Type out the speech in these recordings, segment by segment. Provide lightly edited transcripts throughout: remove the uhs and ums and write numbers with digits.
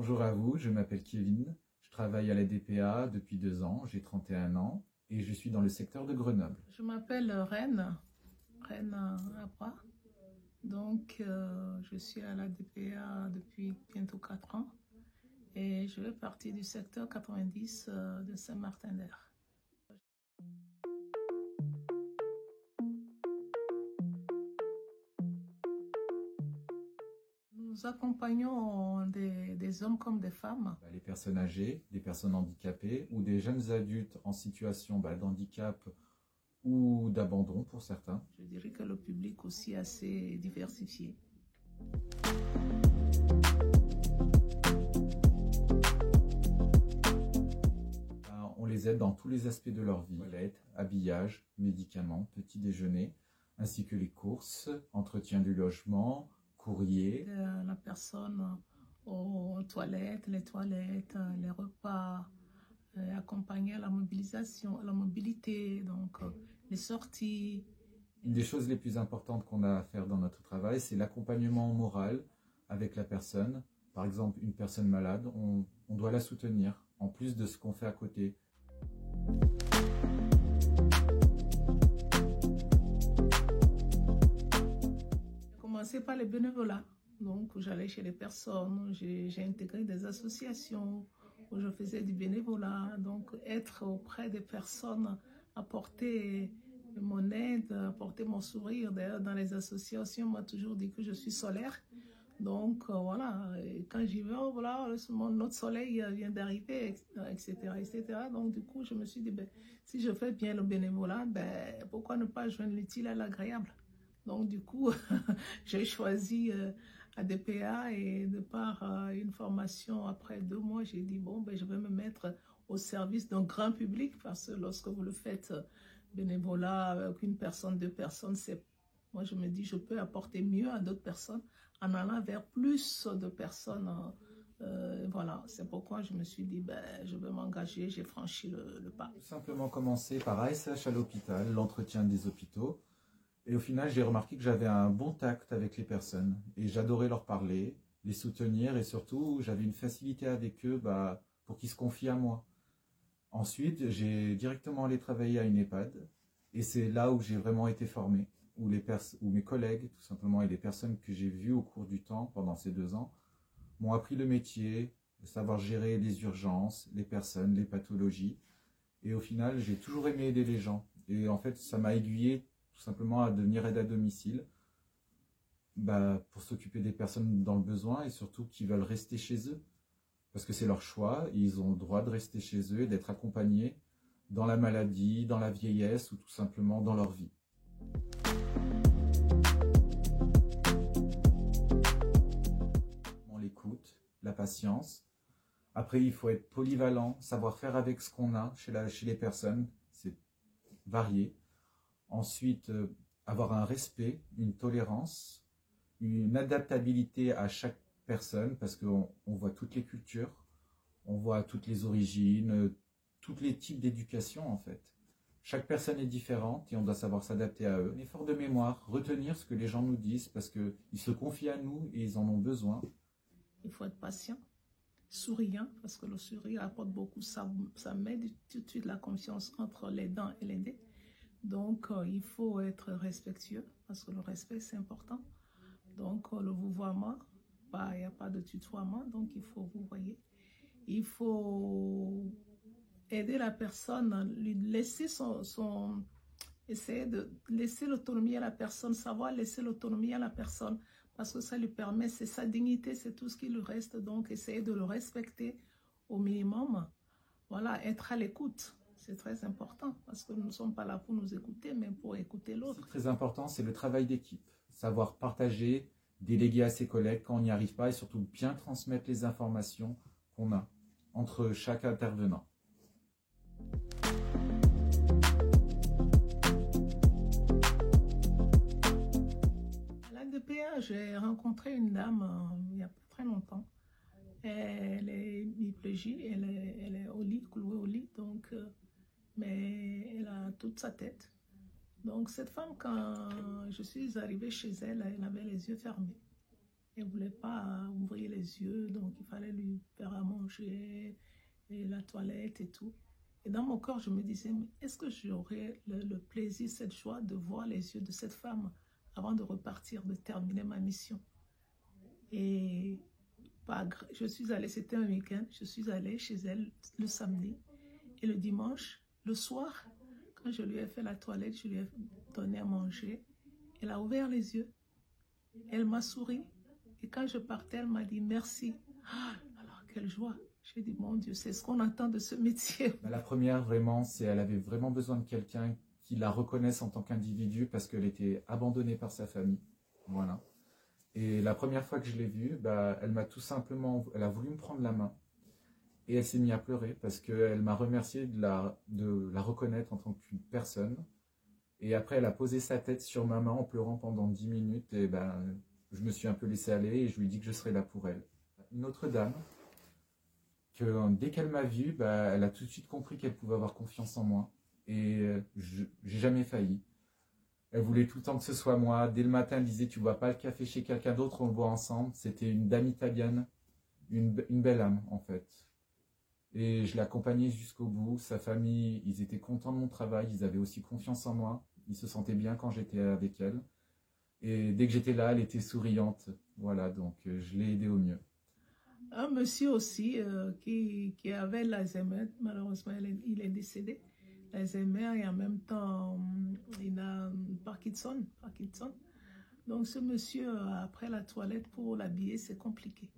Bonjour à vous, je m'appelle Kevin, je travaille à la DPA depuis 2 ans, j'ai 31 ans et je suis dans le secteur de Grenoble. Je m'appelle Reine Abra. Donc, je suis à la DPA depuis bientôt 4 ans et je fais partie du secteur 90 de Saint-Martin-d'Air. Nous accompagnons des hommes comme des femmes. Les personnes âgées, des personnes handicapées ou des jeunes adultes en situation d'handicap ou d'abandon pour certains. Je dirais que le public aussi est assez diversifié. On les aide dans tous les aspects de leur vie, toilette, habillage, médicaments, petit déjeuner, ainsi que les courses, entretien du logement, courrier. La personne aux toilettes, les repas, accompagner à la mobilisation, à la mobilité, donc les sorties. Une des choses les plus importantes qu'on a à faire dans notre travail, c'est l'accompagnement moral avec la personne. Par exemple, une personne malade, on doit la soutenir, en plus de ce qu'on fait à côté. J'ai commencé par les bénévolats. Donc, j'allais chez les personnes, j'ai intégré des associations où je faisais du bénévolat. Donc, être auprès des personnes, apporter mon aide, apporter mon sourire. D'ailleurs, dans les associations, on m'a toujours dit que je suis solaire. Donc, voilà, et quand j'y vais, voilà, notre soleil vient d'arriver, etc., etc. Donc, du coup, je me suis dit, ben, si je fais bien le bénévolat, ben, pourquoi ne pas joindre l'utile à l'agréable? Donc, du coup, j'ai choisi ADPA et de par une formation après 2 mois, j'ai dit, bon, ben, je vais me mettre au service d'un grand public parce que lorsque vous le faites bénévolat avec une personne, 2 personnes, moi, je me dis, je peux apporter mieux à d'autres personnes en allant vers plus de personnes. Voilà, c'est pourquoi je me suis dit, ben, je vais m'engager, j'ai franchi le pas. Tout simplement commencer par ASH à l'hôpital, l'entretien des hôpitaux. Et au final, j'ai remarqué que j'avais un bon tact avec les personnes et j'adorais leur parler, les soutenir et surtout, j'avais une facilité avec eux pour qu'ils se confient à moi. Ensuite, j'ai directement allé travailler à une EHPAD et c'est là où j'ai vraiment été formé, où mes collègues, tout simplement, et les personnes que j'ai vues au cours du temps, pendant ces 2 ans, m'ont appris le métier, savoir gérer les urgences, les personnes, les pathologies. Et au final, j'ai toujours aimé aider les gens. Et en fait, ça m'a aiguillé tout simplement à devenir aide à domicile, pour s'occuper des personnes dans le besoin et surtout qui veulent rester chez eux. Parce que c'est leur choix, ils ont le droit de rester chez eux et d'être accompagnés dans la maladie, dans la vieillesse ou tout simplement dans leur vie. L'écoute, la patience. Après, il faut être polyvalent, savoir faire avec ce qu'on a chez les personnes, c'est varié. Ensuite, avoir un respect, une tolérance, une adaptabilité à chaque personne, parce qu'on voit toutes les cultures, on voit toutes les origines, tous les types d'éducation en fait. Chaque personne est différente et on doit savoir s'adapter à eux. Un effort de mémoire, retenir ce que les gens nous disent, parce qu'ils se confient à nous et ils en ont besoin. Il faut être patient, souriant, parce que le sourire apporte beaucoup, ça met tout de suite la confiance entre les dents et l'aidé. Donc, il faut être respectueux, parce que le respect, c'est important. Donc, le vouvoiement, il n'y a pas de tutoiement, donc il faut vouvoyer. Il faut aider la personne, lui laisser essayer de laisser l'autonomie à la personne, savoir laisser l'autonomie à la personne, parce que ça lui permet, c'est sa dignité, c'est tout ce qui lui reste, donc essayer de le respecter au minimum. Voilà, être à l'écoute. C'est très important parce que nous ne sommes pas là pour nous écouter, mais pour écouter l'autre. Ce qui est très important, c'est le travail d'équipe. Savoir partager, déléguer à ses collègues quand on n'y arrive pas et surtout bien transmettre les informations qu'on a entre chaque intervenant. À l'ADPA, j'ai rencontré une dame il n'y a pas très longtemps. Elle est hémiplégique, elle est au lit, clouée au lit, donc... mais elle a toute sa tête. Donc cette femme, quand je suis arrivée chez elle, elle avait les yeux fermés. Elle ne voulait pas ouvrir les yeux, donc il fallait lui faire à manger, et la toilette et tout. Et dans mon corps, je me disais, mais est-ce que j'aurais le plaisir, cette joie de voir les yeux de cette femme avant de repartir, de terminer ma mission? Et je suis allée, c'était un week-end, je suis allée chez elle le samedi. Et le dimanche, le soir, quand je lui ai fait la toilette, je lui ai donné à manger, elle a ouvert les yeux, elle m'a souri. Et quand je partais, elle m'a dit merci. Ah, alors, quelle joie! J'ai dit, mon Dieu, c'est ce qu'on attend de ce métier. La première, vraiment, c'est elle avait vraiment besoin de quelqu'un qui la reconnaisse en tant qu'individu parce qu'elle était abandonnée par sa famille. Voilà. Et la première fois que je l'ai vue, elle m'a tout simplement, elle a voulu me prendre la main et elle s'est mise à pleurer parce qu'elle m'a remercié de la reconnaître en tant qu'une personne. Et après, elle a posé sa tête sur ma main en pleurant pendant 10 minutes et je me suis un peu laissé aller et je lui ai dit que je serais là pour elle. Une autre dame, que dès qu'elle m'a vu, elle a tout de suite compris qu'elle pouvait avoir confiance en moi. Et j'ai jamais failli. Elle voulait tout le temps que ce soit moi. Dès le matin, elle disait, tu bois pas le café chez quelqu'un d'autre, on le boit ensemble. C'était une dame italienne, une belle âme en fait. Et je l'ai accompagnée jusqu'au bout. Sa famille, ils étaient contents de mon travail, ils avaient aussi confiance en moi. Ils se sentaient bien quand j'étais avec elle. Et dès que j'étais là, elle était souriante. Voilà, donc je l'ai aidée au mieux. Un monsieur aussi qui avait l'Alzheimer, malheureusement il est décédé, l'Alzheimer et en même temps il a Parkinson. Donc ce monsieur, après la toilette pour l'habiller, c'est compliqué.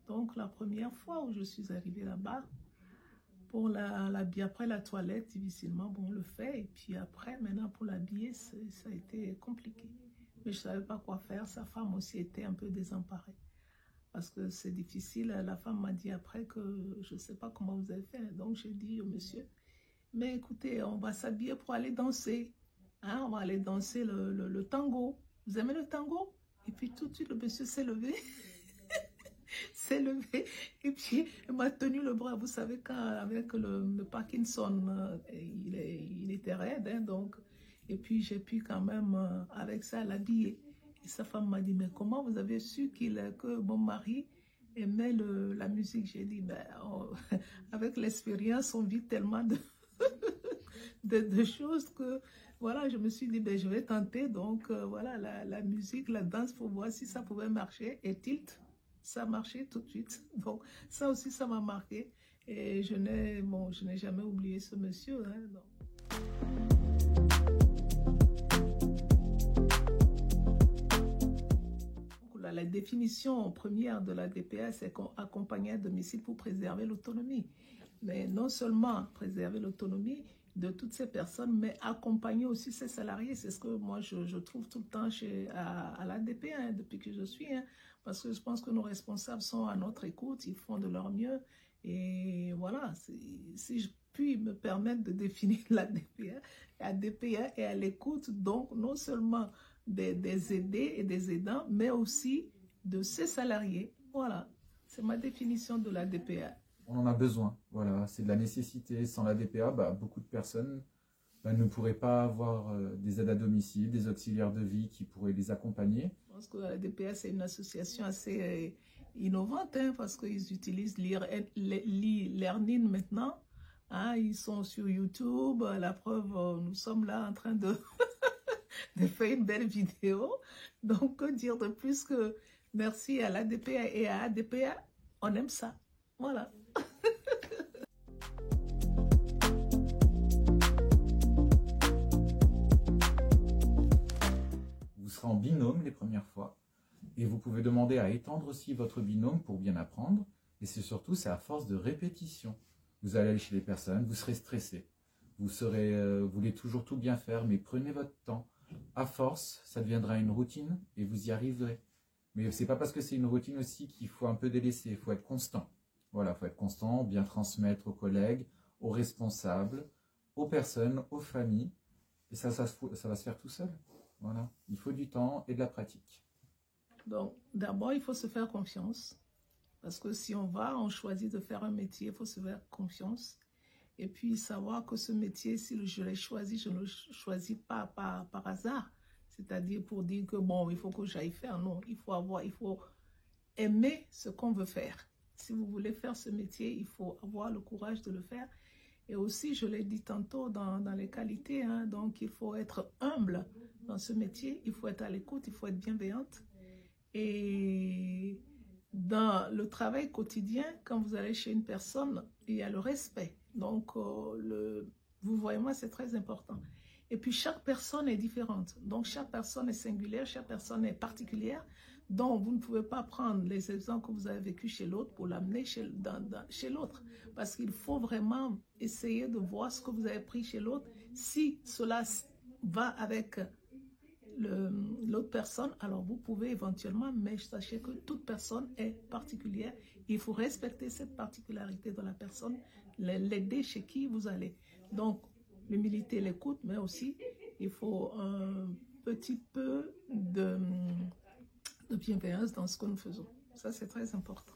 Donc la première fois où je suis arrivée là-bas, pour l'habiller, après la toilette, difficilement, bon, on le fait. Et puis après, maintenant pour l'habiller, ça a été compliqué. Mais je ne savais pas quoi faire. Sa femme aussi était un peu désemparée. Parce que c'est difficile. La femme m'a dit après que je ne sais pas comment vous avez fait. Donc, j'ai dit au monsieur, mais écoutez, on va s'habiller pour aller danser. Hein, on va aller danser le tango. Vous aimez le tango? Et puis tout de suite, le monsieur s'est levé. S'est levé. Et puis, il m'a tenu le bras. Vous savez, avec le Parkinson, il était raide. Hein, donc, et puis, j'ai pu quand même, avec ça, l'habiller. Et sa femme m'a dit, mais comment vous avez su que mon mari aimait la musique? J'ai dit, avec l'expérience, on vit tellement de choses que, voilà, je me suis dit, je vais tenter. Donc, voilà, la musique, la danse, pour voir si ça pouvait marcher. Et tilt, ça a marché tout de suite. Donc, ça aussi, ça m'a marqué. Et je n'ai jamais oublié ce monsieur. Hein, donc. La définition première de la DPA, c'est qu'on accompagne à domicile pour préserver l'autonomie. Mais non seulement préserver l'autonomie de toutes ces personnes, mais accompagner aussi ces salariés. C'est ce que moi, je trouve tout le temps à la DPA, hein, depuis que je suis. Hein, parce que je pense que nos responsables sont à notre écoute, ils font de leur mieux. Et voilà, si je puis me permettre de définir la DPA est à l'écoute, donc non seulement des aidés et des aidants, mais aussi de ces salariés. Voilà, c'est ma définition de la DPA. On en a besoin, voilà, c'est de la nécessité. Sans la DPA, beaucoup de personnes ne pourraient pas avoir des aides à domicile, des auxiliaires de vie qui pourraient les accompagner. Je pense que la DPA, c'est une association assez innovante, hein, parce qu'ils utilisent l'e-learning maintenant. Hein, ils sont sur YouTube, la preuve, nous sommes là en train de faire une belle vidéo. Donc, que dire de plus que merci à l'ADPA et à ADPA, on aime ça. Voilà. Vous serez en binôme les premières fois et vous pouvez demander à étendre aussi votre binôme pour bien apprendre. Et c'est surtout, c'est à force de répétition. Vous allez aller chez les personnes, vous serez stressé. Vous voulez toujours tout bien faire, mais prenez votre temps. À force, ça deviendra une routine et vous y arriverez. Mais c'est pas parce que c'est une routine aussi qu'il faut un peu délaisser, il faut être constant. Voilà, il faut être constant, bien transmettre aux collègues, aux responsables, aux personnes, aux familles. Et ça va se faire tout seul. Voilà, il faut du temps et de la pratique. Donc, d'abord, il faut se faire confiance. Parce que si on choisit de faire un métier, il faut se faire confiance. Et puis, savoir que ce métier, si je l'ai choisi, je ne le choisis pas par hasard. C'est-à-dire pour dire que, bon, il faut que j'aille faire. Non, il faut aimer ce qu'on veut faire. Si vous voulez faire ce métier, il faut avoir le courage de le faire. Et aussi, je l'ai dit tantôt dans les qualités, hein, donc il faut être humble dans ce métier, il faut être à l'écoute, il faut être bienveillante. Et dans le travail quotidien, quand vous allez chez une personne, il y a le respect. Donc, vous voyez, moi, c'est très important. Et puis, chaque personne est différente. Donc, chaque personne est singulière, chaque personne est particulière. Donc, vous ne pouvez pas prendre les exemples que vous avez vécu chez l'autre pour l'amener chez l'autre. Parce qu'il faut vraiment essayer de voir ce que vous avez pris chez l'autre. Si cela va avec l'autre personne, alors vous pouvez éventuellement, mais sachez que toute personne est particulière. Il faut respecter cette particularité de la personne, l'aider chez qui vous allez. Donc, l'humilité, l'écoute, mais aussi, il faut un petit peu de bienveillance dans ce que nous faisons. Ça, c'est très important.